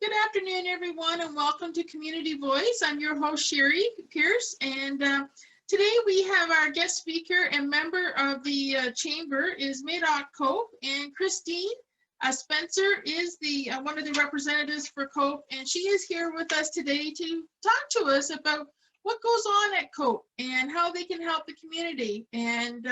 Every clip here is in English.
Good afternoon, everyone, and welcome to Community Voice. I'm your host, Sherry Pierce, and today we have our guest speaker and member of the chamber is Madoc Cope, and Christine Spencer is the one of the representatives for Cope, and she is here with us today to talk to us about what goes on at Cope and how they can help the community, and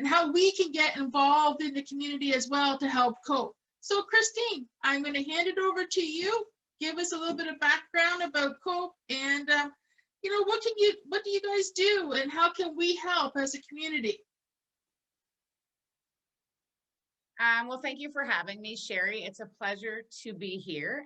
how we can get involved in the community as well to help Cope. So Christine, I'm going to hand it over to you. Give us a little bit of background about Cope and, what do you guys do and how can we help as a community? Well, thank you for having me, Sherry. It's a pleasure to be here.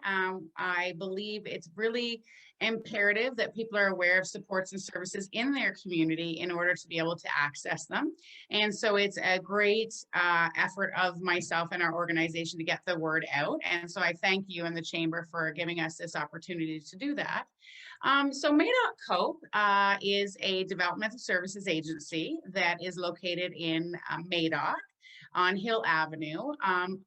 I believe it's really imperative that people are aware of supports and services in their community in order to be able to access them. And so it's a great effort of myself and our organization to get the word out. And so I thank you and the Chamber for giving us this opportunity to do that. So Madoc Cope is a developmental services agency that is located in Madoc on Hill Avenue,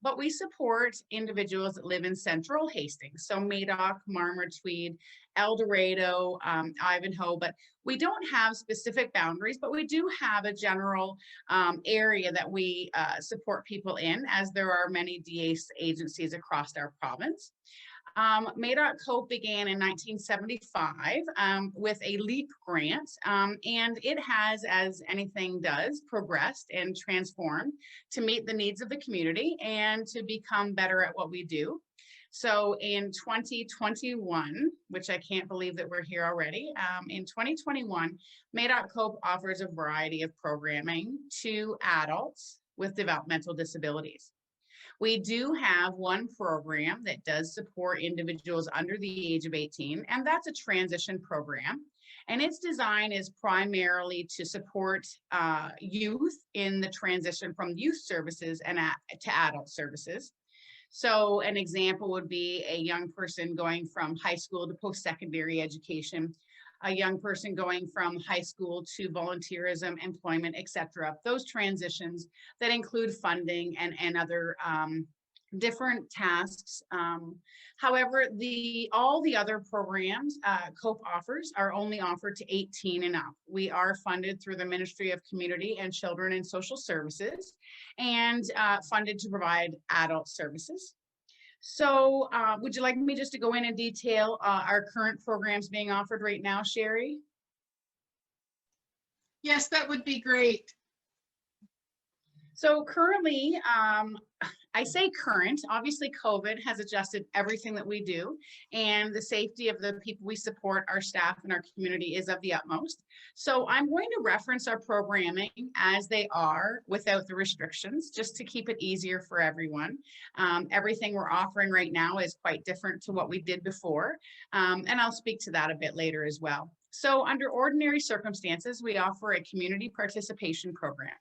but we support individuals that live in Central Hastings, so Madoc, Marmor, Tweed, El Dorado, Ivanhoe, but we don't have specific boundaries, but we do have a general area that we support people in, as there are many DACE agencies across our province. Madoc Cope began in 1975 with a LEAP grant, and it has, as anything does, progressed and transformed to meet the needs of the community and to become better at what we do. So in 2021, which I can't believe that we're here already, in 2021, Madoc Cope offers a variety of programming to adults with developmental disabilities. We do have one program that does support individuals under the age of 18, and that's a transition program. And its design is primarily to support youth in the transition from youth services and to adult services. So an example would be a young person going from high school to post-secondary education, a young person going from high school to volunteerism, employment, etc. Those transitions that include funding and other different tasks. However, all the other programs Cope offers are only offered to 18 and up. We are funded through the Ministry of Community and Children and Social Services and funded to provide adult services. So would you like me just to go in and detail our current programs being offered right now, Sherry? Yes, that would be great. So currently, I say current, obviously COVID has adjusted everything that we do, and the safety of the people we support, our staff and our community, is of the utmost. So I'm going to reference our programming as they are without the restrictions, just to keep it easier for everyone. Everything we're offering right now is quite different to what we did before, and I'll speak to that a bit later as well. So under ordinary circumstances, we offer a community participation program.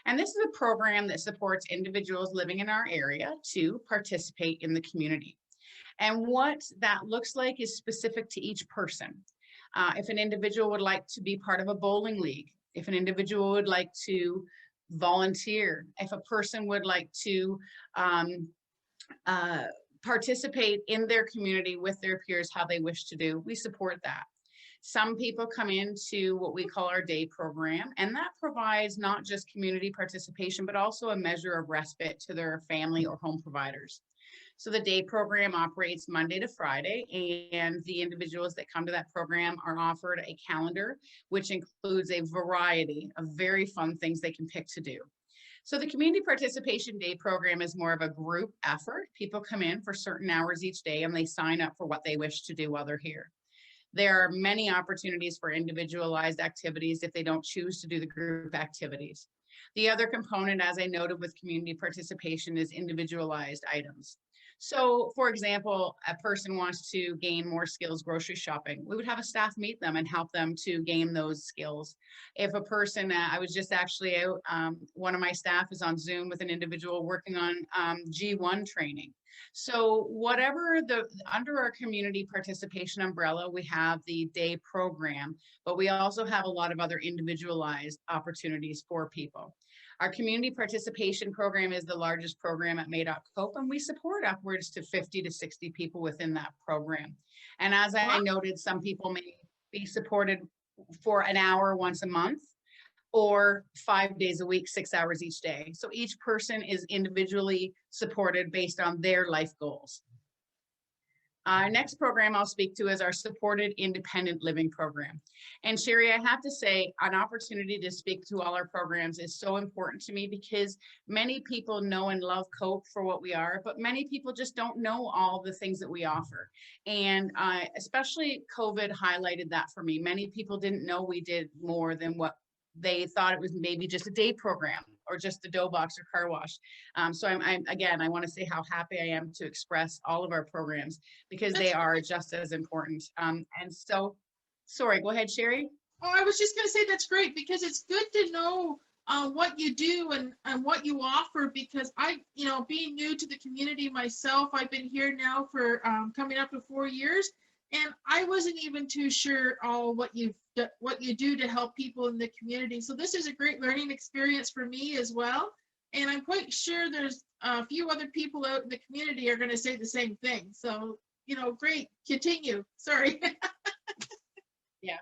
And this is a program that supports individuals living in our area to participate in the community. And what that looks like is specific to each person. If an individual would like to be part of a bowling league, if an individual would like to volunteer, if a person would like to participate in their community with their peers, how they wish to do, we support that. Some people come into what we call our day program, and that provides not just community participation, but also a measure of respite to their family or home providers. So the day program operates Monday to Friday, and the individuals that come to that program are offered a calendar, which includes a variety of very fun things they can pick to do. So the Community Participation Day program is more of a group effort. People come in for certain hours each day, and they sign up for what they wish to do while they're here. There are many opportunities for individualized activities if they don't choose to do the group activities. The other component, as I noted with community participation, is individualized items. So for example, a person wants to gain more skills grocery shopping. We would have a staff meet them and help them to gain those skills. If a person, I was just actually out, one of my staff is on Zoom with an individual working on G1 training. So whatever under our community participation umbrella, we have the day program, but we also have a lot of other individualized opportunities for people. Our community participation program is the largest program at Madoc Cope, and we support upwards to 50 to 60 people within that program. And as I Wow. noted, some people may be supported for an hour once a month, or 5 days a week, 6 hours each day. So each person is individually supported based on their life goals. Our next program I'll speak to is our supported independent living program. And Sherry, I have to say, an opportunity to speak to all our programs is so important to me because many people know and love COPE for what we are, but many people just don't know all the things that we offer. And especially COVID highlighted that for me. Many people didn't know we did more than what they thought it was, maybe just a day program or just a dough box or car wash. So again, I want to say how happy I am to express all of our programs because they are just as important. And so, sorry, go ahead, Sherry. Oh, I was just going to say that's great because it's good to know what you do and what you offer because being new to the community myself, I've been here now for coming up to 4 years, and I wasn't even too sure what you do to help people in the community. So this is a great learning experience for me as well. And I'm quite sure there's a few other people out in the community are going to say the same thing. So, great. Continue. Sorry. Yes.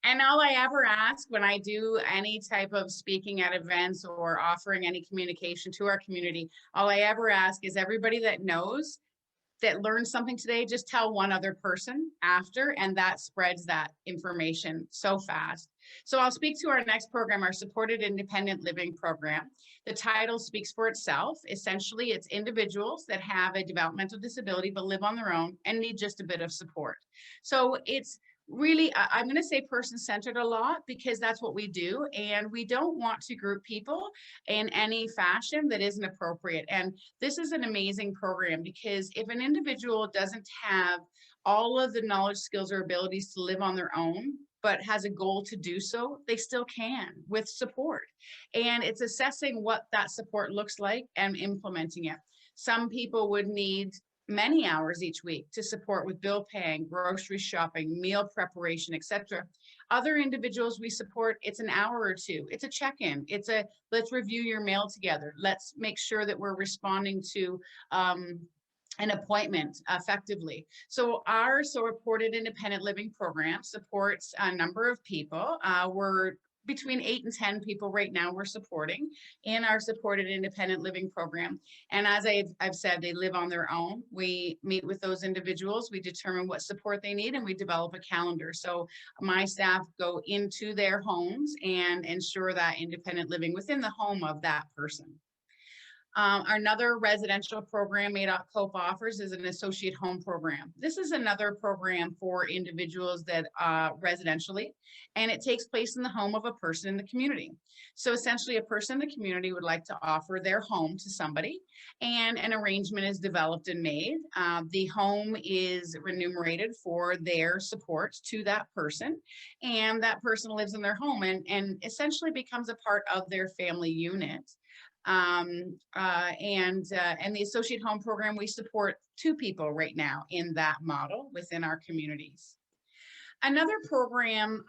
And all I ever ask when I do any type of speaking at events or offering any communication to our community, all I ever ask is everybody that knows that learned something today, just tell one other person after, and that spreads that information so fast. So I'll speak to our next program, our supported independent living program. The title speaks for itself. Essentially, it's individuals that have a developmental disability but live on their own and need just a bit of support. So it's really, I'm going to say person-centered a lot because that's what we do. And we don't want to group people in any fashion that isn't appropriate. And this is an amazing program because if an individual doesn't have all of the knowledge, skills, or abilities to live on their own, but has a goal to do so, they still can with support. And it's assessing what that support looks like and implementing it. Some people would need many hours each week to support with bill paying, grocery shopping, meal preparation, etc. Other individuals we support, it's an hour or two. It's a check-in. It's a, let's review your mail together. Let's make sure that we're responding to an appointment effectively. So our supported independent living program supports a number of people. We're between 8 and 10 people right now we're supporting in our supported independent living program. And as I've said, they live on their own. We meet with those individuals, we determine what support they need, and we develop a calendar. So my staff go into their homes and ensure that independent living within the home of that person. Another residential program Madoc Cope offers is an associate home program. This is another program for individuals that residentially, and it takes place in the home of a person in the community. So essentially a person in the community would like to offer their home to somebody, and an arrangement is developed and made. The home is remunerated for their support to that person, and that person lives in their home and essentially becomes a part of their family unit. And the associate home program, we support 2 people right now in that model within our communities. Another program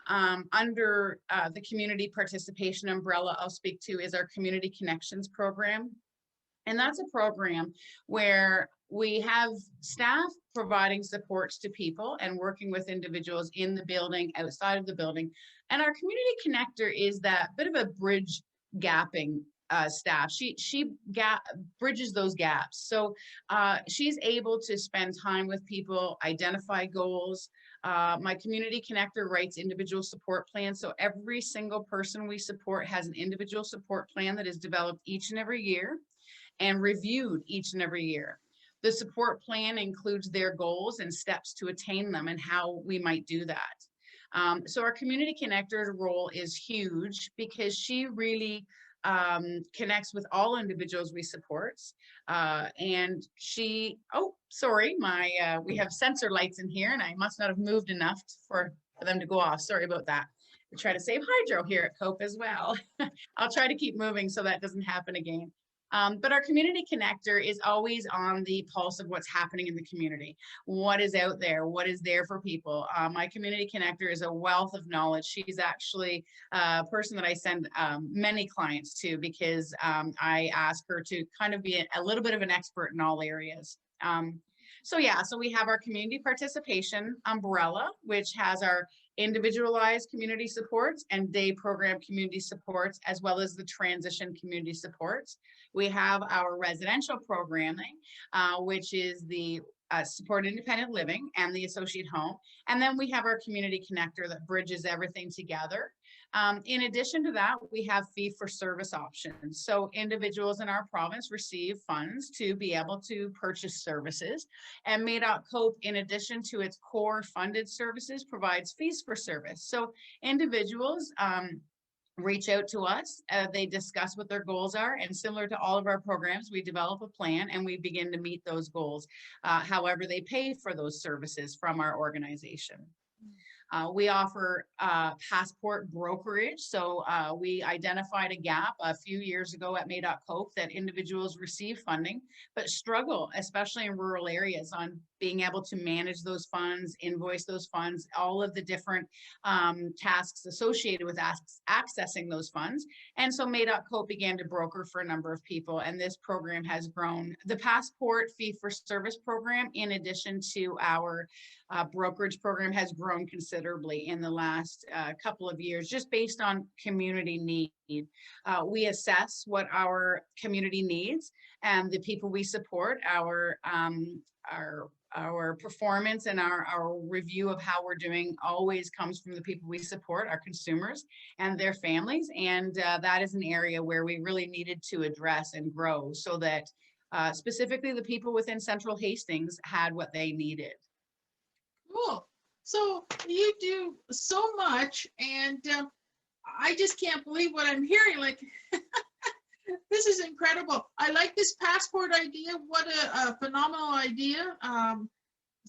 under the community participation umbrella I'll speak to is our Community Connections program. And that's a program where we have staff providing supports to people and working with individuals in the building, outside of the building. And our community connector is that bit of a bridge gapping staff. She bridges those gaps. So she's able to spend time with people, identify goals. My community connector writes individual support plans. So every single person we support has an individual support plan that is developed each and every year and reviewed each and every year. The support plan includes their goals and steps to attain them and how we might do that. So our community connector role is huge because she really connects with all individuals we support. And she, oh, sorry, we have sensor lights in here and I must not have moved enough for them to go off. Sorry about that. We try to save hydro here at COPE as well. I'll try to keep moving so that doesn't happen again. But our community connector is always on the pulse of what's happening in the community. What is out there? What is there for people? My community connector is a wealth of knowledge. She's actually a person that I send many clients to, because I ask her to kind of be a little bit of an expert in all areas. So we have our community participation umbrella, which has our individualized community supports and day program community supports, as well as the transition community supports. We have our residential programming, which is the support independent living and the associate home. And then we have our community connector that bridges everything together. In addition to that, we have fee for service options. So individuals in our province receive funds to be able to purchase services. And Madoc Cope, in addition to its core funded services, provides fees for service. So individuals reach out to us, they discuss what their goals are, and similar to all of our programs, we develop a plan and we begin to meet those goals, however they pay for those services from our organization. We offer passport brokerage. So we identified a gap a few years ago at Madoc Cope that individuals receive funding, but struggle, especially in rural areas, on being able to manage those funds, invoice those funds, all of the different tasks associated with accessing those funds. And so Madoc Cope began to broker for a number of people, and this program has grown. The passport fee for service program, in addition to our brokerage program, has grown considerably in the last couple of years, just based on community need. We assess what our community needs and the people we support, our performance and our review of how we're doing always comes from the people we support, our consumers and their families. And that is an area where we really needed to address and grow, so that specifically the people within Central Hastings had what they needed. Cool. So you do so much, and I just can't believe what I'm hearing. Like, this is incredible. I like this passport idea. What a phenomenal idea.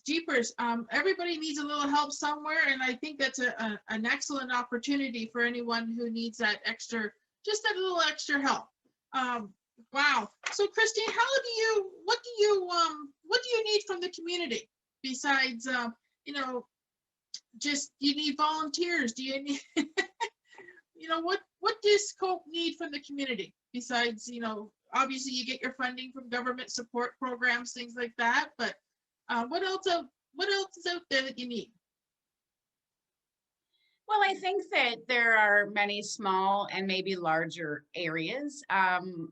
Jeepers, everybody needs a little help somewhere, and I think that's an excellent opportunity for anyone who needs that extra, just that little extra help. Wow. So Christine, what do you need from the community besides, just, you need volunteers? Do you need, what does Cope need from the community besides, obviously you get your funding from government support programs, things like that, but what else is out there that you need? Well, I think that there are many small and maybe larger areas.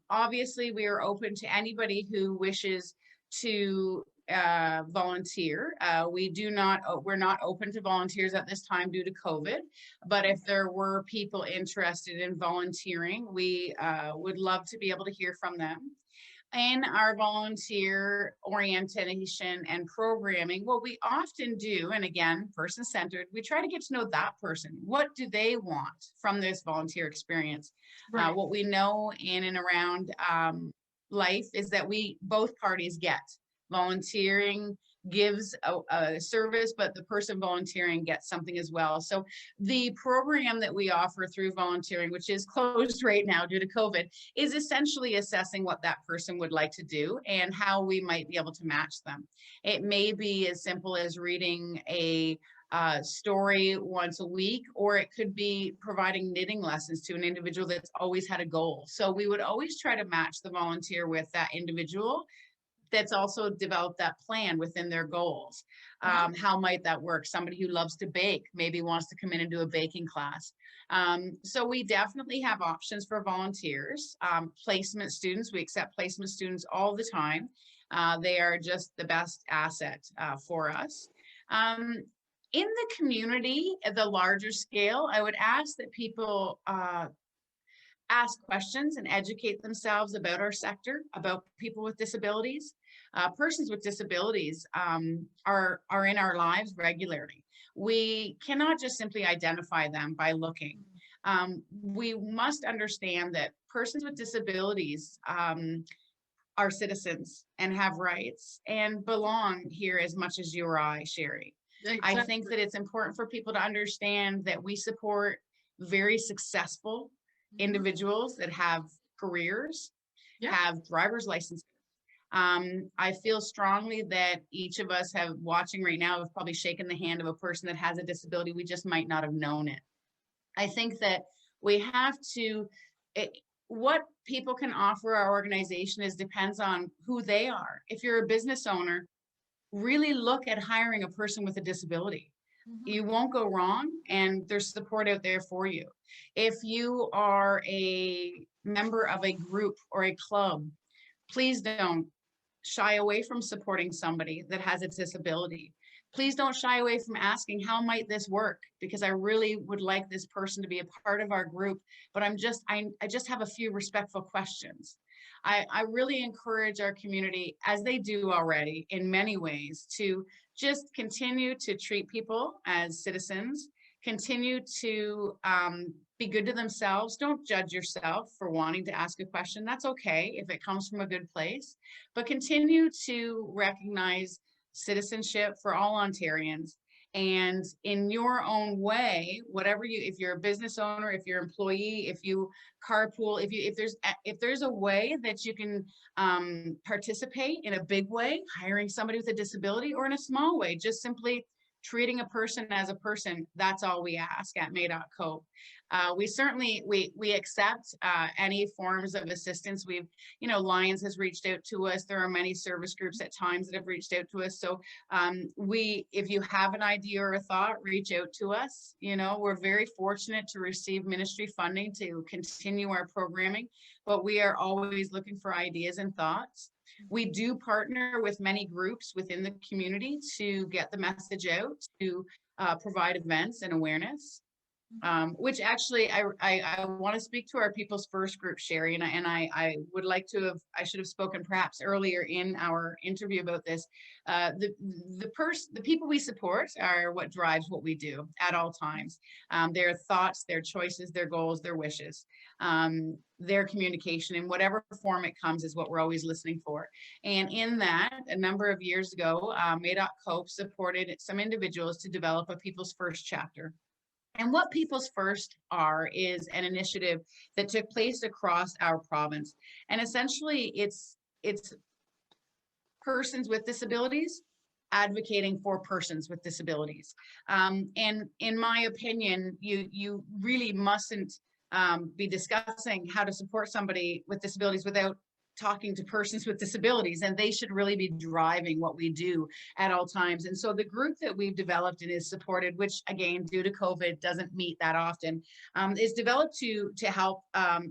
Obviously, we are open to anybody who wishes to volunteer. We're not open to volunteers at this time due to COVID, but if there were people interested in volunteering, we would love to be able to hear from them. In our volunteer orientation and programming, what we often do, and again, person-centered, we try to get to know that person. What do they want from this volunteer experience? Right. What we know in and around life is that both parties get. Volunteering gives a service, but the person volunteering gets something as well. So the program that we offer through volunteering, which is closed right now due to COVID, is essentially assessing what that person would like to do and how we might be able to match them. It may be as simple as reading a story once a week, or it could be providing knitting lessons to an individual that's always had a goal. So we would always try to match the volunteer with that individual that's also developed that plan within their goals. How might that work? Somebody who loves to bake maybe wants to come in and do a baking class. So we definitely have options for volunteers. Placement students, we accept placement students all the time. They are just the best asset for us. In the community, at the larger scale, I would ask that people ask questions and educate themselves about our sector, about people with disabilities. Persons with disabilities are in our lives regularly. We cannot just simply identify them by looking. We must understand that persons with disabilities are citizens and have rights and belong here as much as you or I, Sherry. Exactly. I think that it's important for people to understand that we support very successful individuals that have careers, Yeah. have driver's licenses. I feel strongly that each of us have watching right now have probably shaken the hand of a person that has a disability. We just might not have known it. I think that we have to, what people can offer our organization is depends on who they are. If you're a business owner, really look at hiring a person with a disability. You won't go wrong, and there's support out there for you. If you are a member of a group or a club, please don't shy away from supporting somebody that has a disability. Please don't shy away from asking, how might this work? Because I really would like this person to be a part of our group, but I just have a few respectful questions. I really encourage our community, as they do already in many ways, to just continue to treat people as citizens, continue to be good to themselves. Don't judge yourself for wanting to ask a question. That's okay if it comes from a good place, but continue to recognize citizenship for all Ontarians. And in your own way, whatever you, if you're a business owner, if you're an employee, if you carpool, if there's a way that you can participate in a big way, hiring somebody with a disability, or in a small way, just simply treating a person as a person, that's all we ask at Madoc Cope. We certainly, we accept any forms of assistance. We've, Lions has reached out to us. There are many service groups at times that have reached out to us. So if you have an idea or a thought, reach out to us. We're very fortunate to receive ministry funding to continue our programming, but we are always looking for ideas and thoughts. We do partner with many groups within the community to get the message out, to provide events and awareness. Which actually I want to speak to our People's First group, Sherry, and I would like to have, I should have spoken perhaps earlier in our interview about this. The people we support are what drives what we do at all times. Their thoughts, their choices, their goals, their wishes, their communication in whatever form it comes is what we're always listening for. And in that, a number of years ago, Madoc Cope supported some individuals to develop a People's First chapter. And what People's First is an initiative that took place across our province. And essentially it's persons with disabilities advocating for persons with disabilities. And in my opinion, you really mustn't be discussing how to support somebody with disabilities without talking to persons with disabilities, and they should really be driving what we do at all times. And so the group that we've developed and is supported, which again, due to COVID doesn't meet that often, is developed to help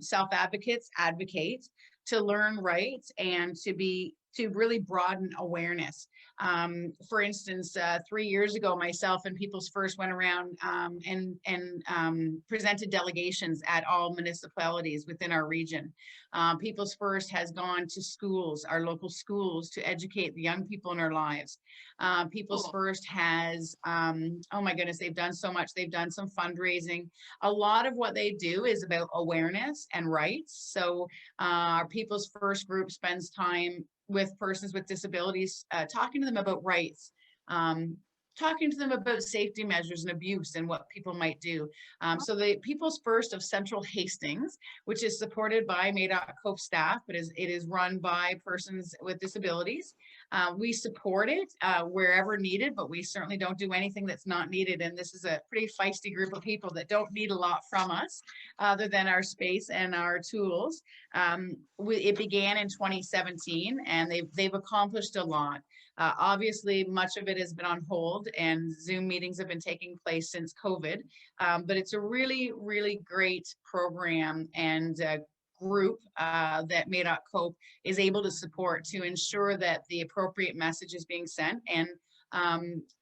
self-advocates advocate, to learn rights, and to really broaden awareness. For instance, 3 years ago, myself and People's First went around and presented delegations at all municipalities within our region. People's First has gone to schools, our local schools, to educate the young people in our lives. People's First has, oh my goodness, they've done so much. They've done some fundraising. A lot of what they do is about awareness and rights. So our People's First group spends time with persons with disabilities, talking to them about rights, talking to them about safety measures and abuse and what people might do. So the People's First of Central Hastings, which is supported by Madoc Cope staff, but it is run by persons with disabilities. We support it wherever needed, but we certainly don't do anything that's not needed. And this is a pretty feisty group of people that don't need a lot from us other than our space and our tools. It began in 2017 and they've accomplished a lot. Obviously, much of it has been on hold and Zoom meetings have been taking place since COVID, but it's a really, really great program and group that Madoc Cope is able to support to ensure that the appropriate message is being sent. And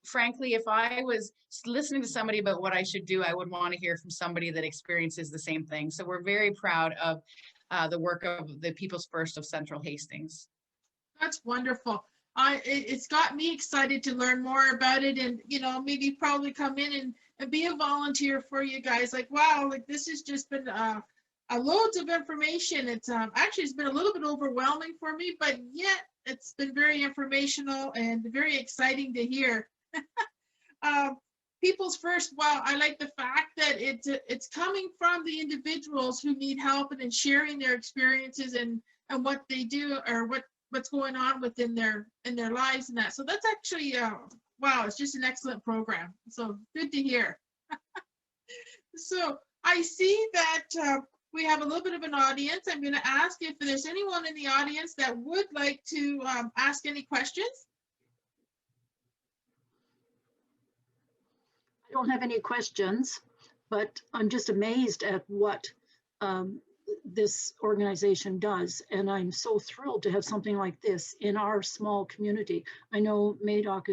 frankly, if I was listening to somebody about what I should do, I would want to hear from somebody that experiences the same thing. So we're very proud of the work of the People's First of Central Hastings. That's wonderful. It's got me excited to learn more about it, and maybe probably come in and be a volunteer for you guys. Like, wow, like this has just been loads of information. It's actually it's been a little bit overwhelming for me, but yet it's been very informational and very exciting to hear. people's first. Well, I like the fact that it's coming from the individuals who need help and then sharing their experiences and what they do or what's going on within their lives and that. So that's actually wow, it's just an excellent program. So good to hear. So I see that we have a little bit of an audience. I'm going to ask if there's anyone in the audience that would like to ask any questions. I don't have any questions, but I'm just amazed at what this organization does. And I'm so thrilled to have something like this in our small community. I know Madoc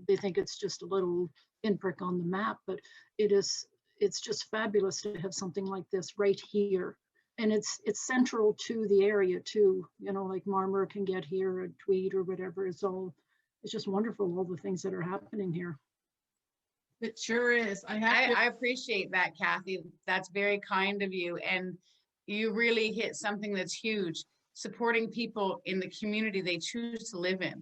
they think it's just a little pinprick on the map, but it's just fabulous to have something like this right here. And it's central to the area too, you know, like Marmor can get here, or Tweed or whatever. It's just wonderful, all the things that are happening here. It sure is. I appreciate that, Kathy. That's very kind of you. And you really hit something that's huge, supporting people in the community they choose to live in.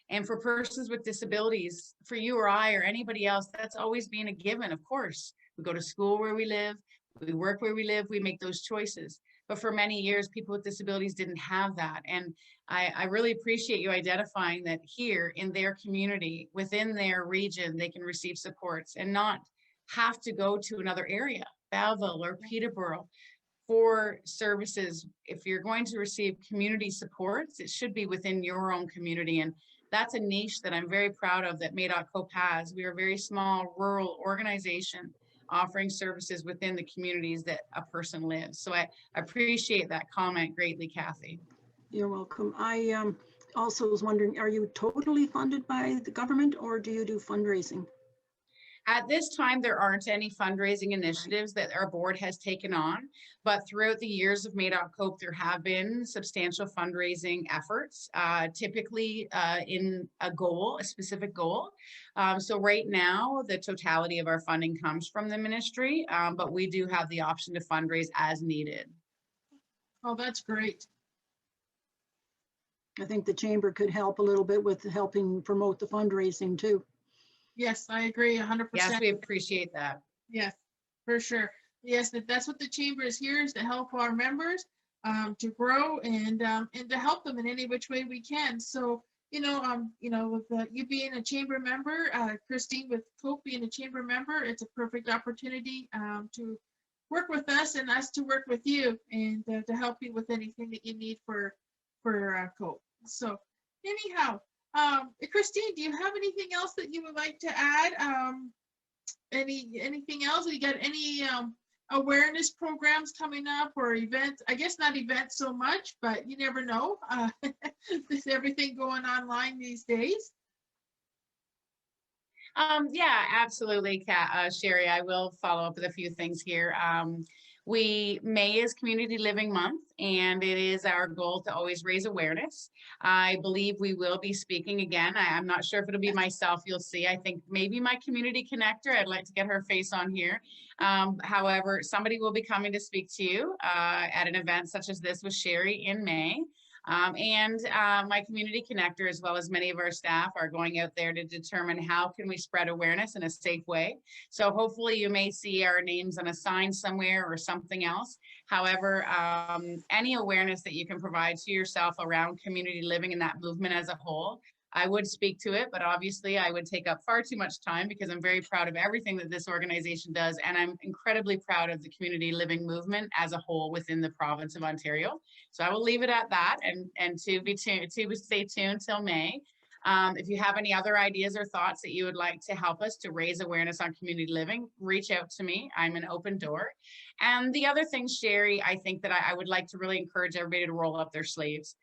And for persons with disabilities, for you or I or anybody else, that's always been a given, of course. We go to school where we live, we work where we live, we make those choices. But for many years, people with disabilities didn't have that. And I really appreciate you identifying that here in their community, within their region, they can receive supports and not have to go to another area, Belleville or Peterborough, for services. If you're going to receive community supports, it should be within your own community. And that's a niche that I'm very proud of that Madoc Cope has. We are a very small rural organization offering services within the communities that a person lives. So I appreciate that comment greatly, Kathy. You're welcome. I also was wondering, are you totally funded by the government or do you do fundraising? At this time, there aren't any fundraising initiatives that our board has taken on, but throughout the years of Madoc Cope, there have been substantial fundraising efforts, typically in a specific goal. So right now, the totality of our funding comes from the ministry, but we do have the option to fundraise as needed. Oh, that's great. I think the chamber could help a little bit with helping promote the fundraising too. Yes, I agree 100%. Yes, we appreciate that. Yes, for sure. Yes, that's what the chamber is here, is to help our members to grow and to help them in any which way we can. So, with you being a chamber member, Christine with Cope being a chamber member, it's a perfect opportunity to work with us and us to work with you and to help you with anything that you need for Cope. So anyhow, Christine, do you have anything else that you would like to add? Anything else? You got any awareness programs coming up or events? I guess not events so much, but you never know. There's everything going online these days. Yeah, absolutely, Sherry. I will follow up with a few things here. May is Community Living Month, and it is our goal to always raise awareness. I believe we will be speaking again. I'm not sure if it'll be myself, you'll see. I think maybe my community connector, I'd like to get her face on here. However, somebody will be coming to speak to you at an event such as this with Sherry in May. My community connector, as well as many of our staff, are going out there to determine how can we spread awareness in a safe way. So hopefully you may see our names on a sign somewhere or something else. However, any awareness that you can provide to yourself around community living and that movement as a whole, I would speak to it, but obviously I would take up far too much time because I'm very proud of everything that this organization does. And I'm incredibly proud of the community living movement as a whole within the province of Ontario. So I will leave it at that and to stay tuned till May. If you have any other ideas or thoughts that you would like to help us to raise awareness on community living, reach out to me. I'm an open door. And the other thing, Sherry, I think that I would like to really encourage everybody to roll up their sleeves.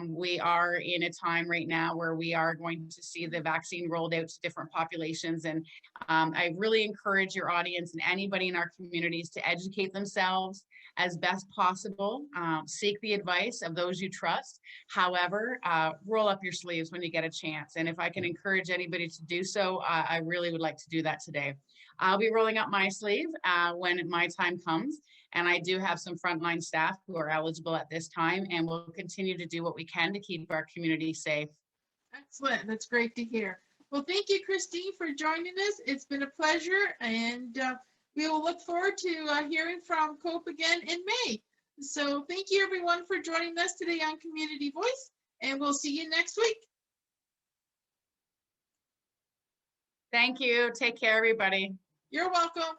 We are in a time right now where we are going to see the vaccine rolled out to different populations. And I really encourage your audience and anybody in our communities to educate themselves as best possible. Seek the advice of those you trust. However, roll up your sleeves when you get a chance. And if I can encourage anybody to do so, I really would like to do that today. I'll be rolling up my sleeve when my time comes. And I do have some frontline staff who are eligible at this time, and we'll continue to do what we can to keep our community safe. Excellent. That's great to hear. Well, thank you, Christine, for joining us. It's been a pleasure, and we will look forward to hearing from COPE again in May. So thank you, everyone, for joining us today on Community Voice, and we'll see you next week. Thank you. Take care, everybody. You're welcome.